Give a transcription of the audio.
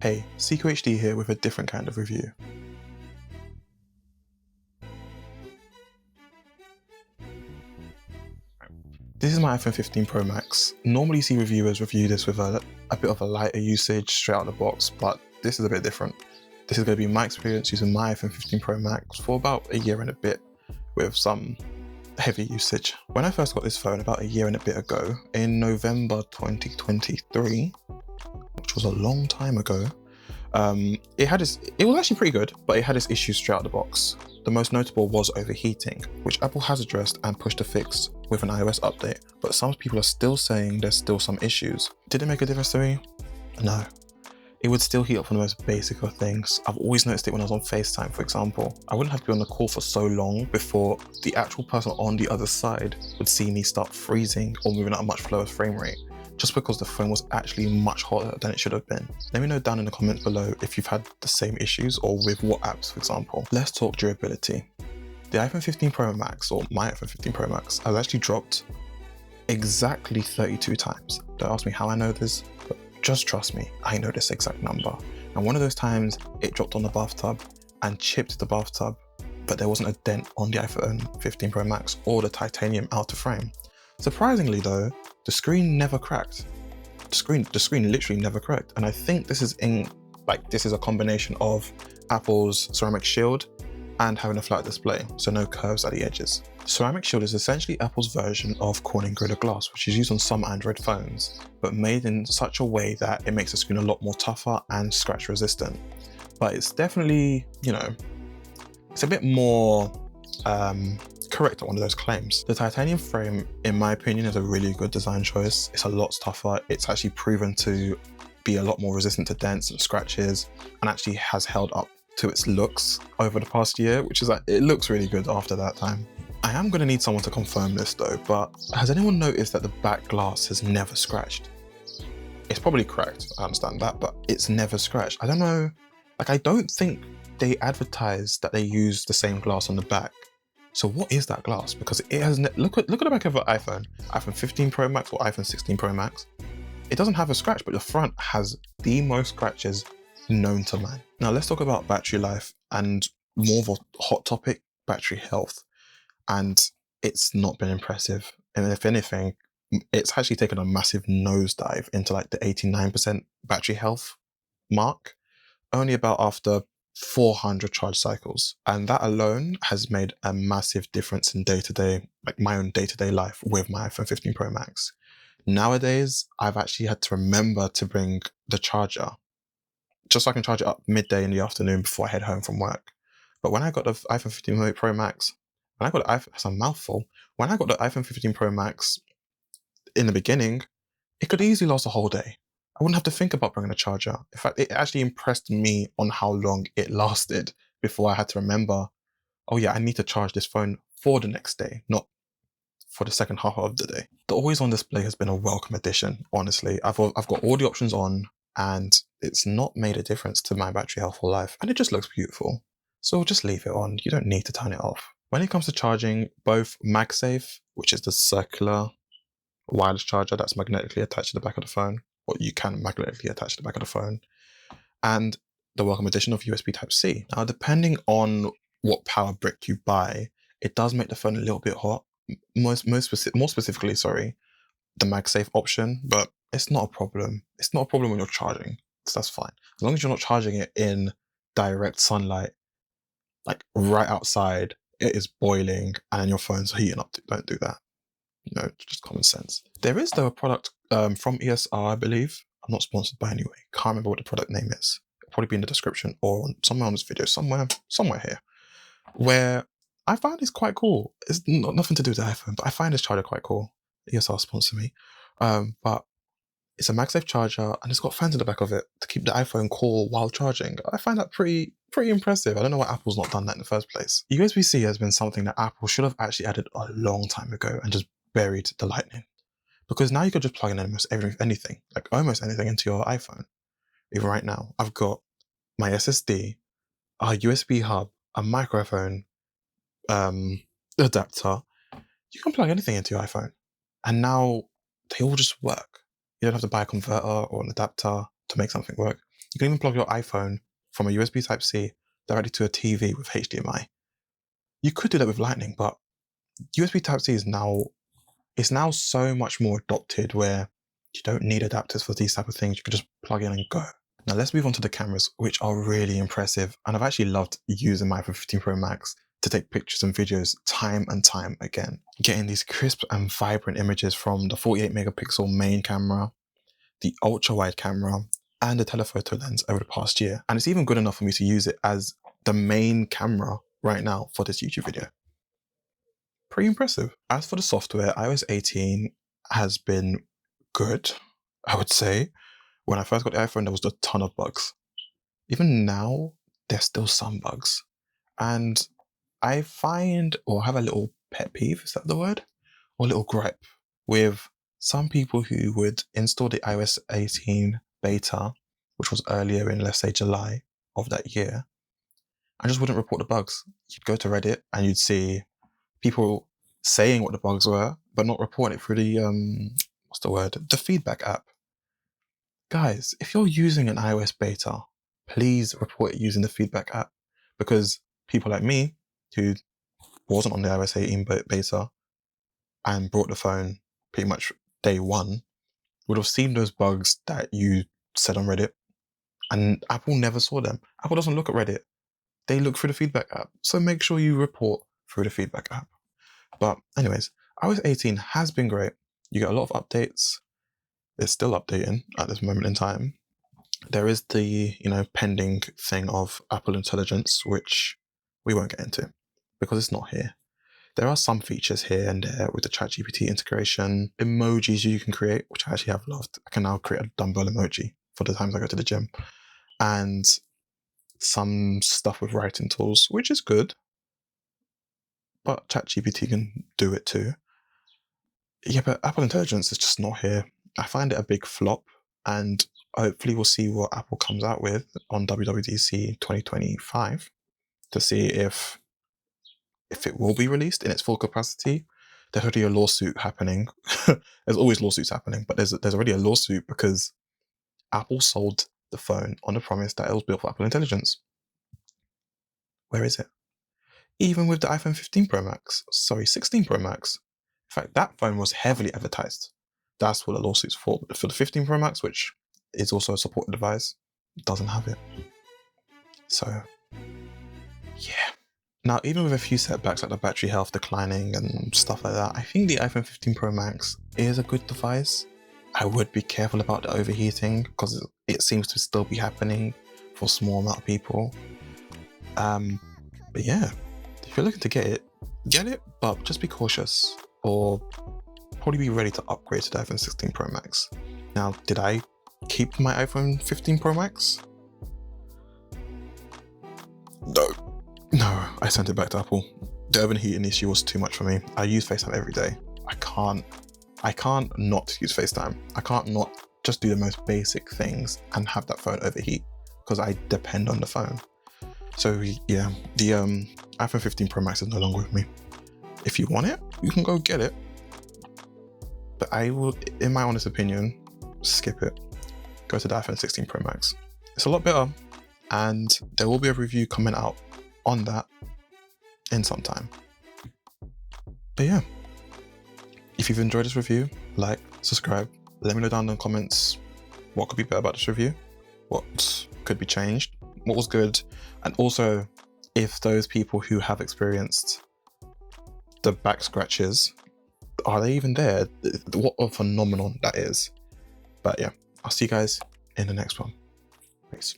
Hey, CQHD here with a different kind of review. This is my iPhone 15 Pro Max. Normally you see reviewers review this with a bit of a lighter usage straight out of the box, but this is a bit different. This is going to be my experience using my iPhone 15 Pro Max for about a year and a bit with some heavy usage. When I first got this phone about a year and a bit ago, in November 2023, which was a long time ago, it was actually pretty good, but it had its issues straight out of the box. The most notable was overheating, which Apple has addressed and pushed a fix with an iOS update, but some people are still saying there's still some issues. Did it make a difference to me? No. It would still heat up for the most basic of things. I've always noticed it when I was on FaceTime, for example. I wouldn't have to be on the call for so long before the actual person on the other side would see me start freezing or moving at a much slower frame rate, just because the phone was actually much hotter than it should have been. Let me know down in the comments below if you've had the same issues or with what apps, for example. Let's talk durability. The iPhone 15 Pro Max, or my iPhone 15 Pro Max, has actually dropped exactly 32 times. Don't ask me how I know this, but just trust me, I know this exact number. And one of those times, it dropped on the bathtub and chipped the bathtub, but there wasn't a dent on the iPhone 15 Pro Max or the titanium outer frame. Surprisingly though, the screen never cracked. The screen literally never cracked. And I think this is a combination of Apple's ceramic shield and having a flat display, so no curves at the edges. Ceramic shield is essentially Apple's version of Corning Gorilla Glass, which is used on some Android phones, but made in such a way that it makes the screen a lot more tougher and scratch resistant. But it's definitely, it's a bit more correct on one of those claims. The titanium frame, in my opinion, is a really good design choice. It's a lot tougher. It's actually proven to be a lot more resistant to dents and scratches, and actually has held up to its looks over the past year, which is like, it looks really good after that time. I am going to need someone to confirm this though, but has anyone noticed that the back glass has never scratched? It's probably cracked, I understand that, but it's never scratched. I don't know, I don't think they advertise that they use the same glass on the back. So what is that glass? Because it has, look at the back of an iPhone 15 Pro Max or iPhone 16 Pro Max. It doesn't have a scratch, but the front has the most scratches known to man. Now let's talk about battery life and more of a hot topic, battery health. And it's not been impressive. And if anything, it's actually taken a massive nosedive into like the 89% battery health mark, only about after 400 charge cycles. And that alone has made a massive difference in day-to-day, like my own day-to-day life with my iPhone 15 Pro Max. Nowadays, I've actually had to remember to bring the charger, just so I can charge it up midday in the afternoon before I head home from work. But when I got the iPhone 15 Pro Max, that's a mouthful. When I got the iPhone 15 Pro Max in the beginning, it could easily last a whole day. I wouldn't have to think about bringing a charger. In fact, it actually impressed me on how long it lasted before I had to remember, oh yeah, I need to charge this phone for the next day, not for the second half of the day. The always on display has been a welcome addition, honestly. I've got all the options on, and it's not made a difference to my battery health or life, and it just looks beautiful. So just leave it on, you don't need to turn it off. When it comes to charging, both MagSafe, which is the circular wireless charger that's magnetically attached to the back of the phone, or you can magnetically attach to the back of the phone, and the welcome addition of USB Type-C. Now, depending on what power brick you buy, it does make the phone a little bit hot. More specifically, the MagSafe option, but it's not a problem. It's not a problem when you're charging, so that's fine. As long as you're not charging it in direct sunlight, like right outside, it is boiling and your phone's heating up. Don't do that. Just common sense. There is though a product from ESR, I believe. I'm not sponsored by anyway. Can't remember what the product name is. It'll probably be in the description or somewhere on this video, somewhere here, where I find it's quite cool. It's nothing to do with the iPhone, but I find this charger quite cool. ESR sponsor me. But it's a MagSafe charger and it's got fans in the back of it to keep the iPhone cool while charging. I find that pretty impressive. I don't know why Apple's not done that in the first place. USB-C has been something that Apple should have actually added a long time ago and just buried the lightning. Because now you could just plug in almost anything into your iPhone. Even right now, I've got my SSD, a USB hub, a microphone adapter. You can plug anything into your iPhone. And now they all just work. You don't have to buy a converter or an adapter to make something work. You can even plug your iPhone from a USB Type-C directly to a TV with HDMI. You could do that with Lightning, but USB Type-C is now so much more adopted where you don't need adapters for these type of things. You can just plug in and go. Now let's move on to the cameras, which are really impressive. And I've actually loved using my iPhone 15 Pro Max to take pictures and videos time and time again. Getting these crisp and vibrant images from the 48 megapixel main camera, the ultra wide camera, and the telephoto lens over the past year. And it's even good enough for me to use it as the main camera right now for this YouTube video. Pretty impressive. As for the software, iOS 18 has been good, I would say. When I first got the iPhone, there was a ton of bugs. Even now, there's still some bugs. And I find, or have a little pet peeve, is that the word? Or a little gripe with some people who would install the iOS 18 beta, which was earlier in, let's say, July of that year, and just wouldn't report the bugs. You'd go to Reddit and you'd see people saying what the bugs were, but not reporting it through the, the feedback app. Guys, if you're using an iOS beta, please report it using the feedback app, because people like me, who wasn't on the iOS 18 beta and brought the phone pretty much day one, would have seen those bugs that you said on Reddit, and Apple never saw them. Apple doesn't look at Reddit. They look through the feedback app. So make sure you report through the feedback app. But anyways, iOS 18 has been great. You get a lot of updates. It's still updating at this moment in time. There is the, pending thing of Apple Intelligence, which we won't get into because it's not here. There are some features here and there with the ChatGPT integration, emojis you can create, which I actually have loved. I can now create a dumbbell emoji for the times I go to the gym, and some stuff with writing tools, which is good, but ChatGPT can do it too. Yeah, but Apple Intelligence is just not here. I find it a big flop, and hopefully we'll see what Apple comes out with on WWDC 2025 to see if it will be released in its full capacity. There's already a lawsuit happening. There's always lawsuits happening, but there's already a lawsuit because Apple sold the phone on the promise that it was built for Apple Intelligence. Where is it? Even with the iPhone 16 Pro Max. In fact, that phone was heavily advertised. That's what the lawsuit's for. But for the 15 Pro Max, which is also a supported device, doesn't have it. So, yeah. Now, even with a few setbacks like the battery health declining and stuff like that, I think the iPhone 15 Pro Max is a good device. I would be careful about the overheating because it seems to still be happening for a small amount of people. But yeah, if you're looking to get it, but just be cautious, or probably be ready to upgrade to the iPhone 16 Pro Max. Now, did I keep my iPhone 15 Pro Max? No, I sent it back to Apple. The overheating issue was too much for me. I use FaceTime every day. I can't not use FaceTime. I can't not just do the most basic things and have that phone overheat because I depend on the phone. So yeah, the iPhone 15 Pro Max is no longer with me. If you want it, you can go get it. But I will, in my honest opinion, skip it. Go to the iPhone 16 Pro Max. It's a lot better, and there will be a review coming out on that in some time. But yeah, if you've enjoyed this review, like, subscribe, let me know down in the comments what could be better about this review, what could be changed, what was good, and also if those people who have experienced the back scratches, are they even there? What a phenomenon that is. But yeah, I'll see you guys in the next one. Peace.